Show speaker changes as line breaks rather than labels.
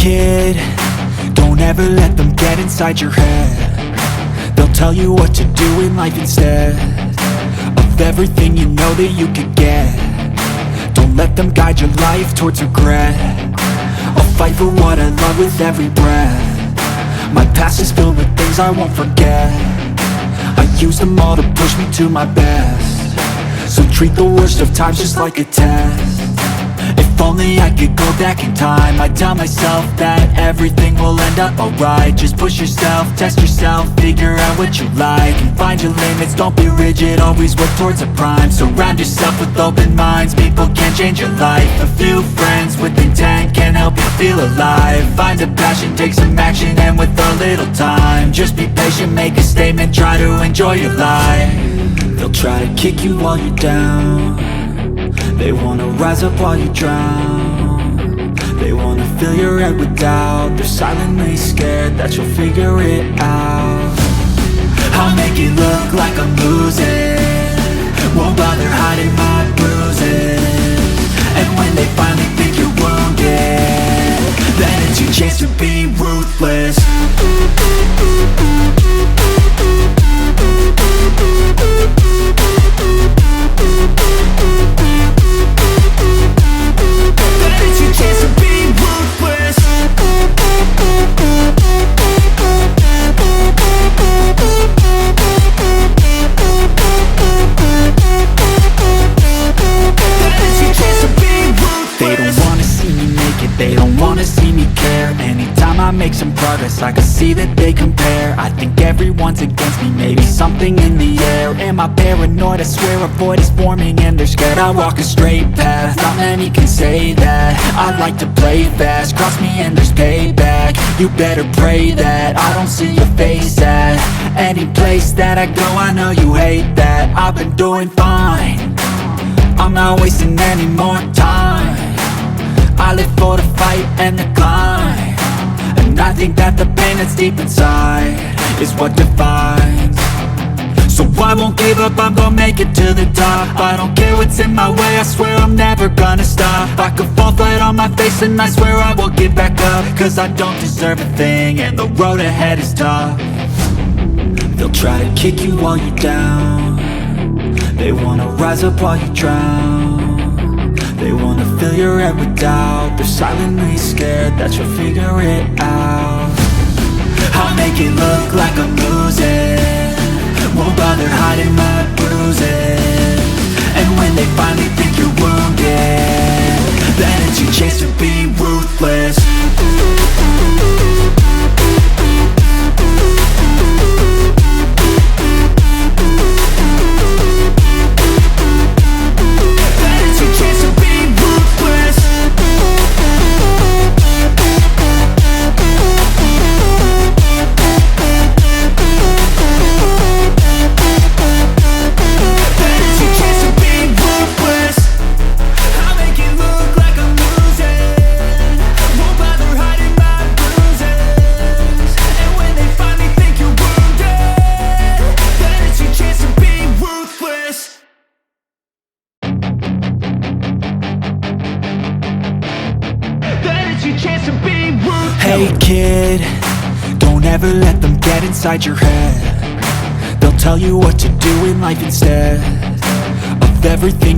kid, don't ever let them get inside your head. They'll tell you what to do in life instead of everything you know that you could get. Don't let them guide your life towards regret. I'll fight for what I love with every breath. My past is filled with things I won't forget. I use them all to push me to my best. So treat the worst of times just like a test. If only I could go back in time, I'd tell myself that everything will end up alright. Just push yourself, test yourself, figure out what you like, and find your limits, don't be rigid, always work towards a prime. Surround yourself with open minds, people can change your life. A few friends with intent can help you feel alive. Find a passion, take some action, and with a little time, just be patient, make a statement, try to enjoy your life. They'll try to kick you while you're down. They wanna rise up while you drown. They wanna fill your head with doubt. They're silently scared that you'll figure it out. I'll make it look like I'm losing, won't bother hiding my bruises. And when they finally think you're wounded, then it's your chance to be ruthless. They don't wanna see me care. Anytime I make some progress, I can see that they compare. I think everyone's against me, maybe something in the air. Am I paranoid? I swear a void is forming and they're scared. I walk a straight path, not many can say that. I like to play fast, cross me and there's payback. You better pray that I don't see your face at any place that I go. I know you hate that. I've been doing fine, I'm not wasting any more time. I live for the fight and the climb, and I think that the pain that's deep inside is what defines. So I won't give up, I'm gonna make it to the top. I don't care what's in my way, I swear I'm never gonna stop. I could fall flat on my face and I swear I will get back up, cause I don't deserve a thing and the road ahead is tough. They'll try to kick you while you're down. They wanna rise up while you drown. They wanna fill your head with doubt. They're silently scared that you'll figure it out. I'll make it look like I'm losing, won't bother hiding my bruises. And when they finally think you're wounded, then it's your chance to be ruthless. Hey kid, don't ever let them get inside your head. They'll tell you what to do in life instead of everything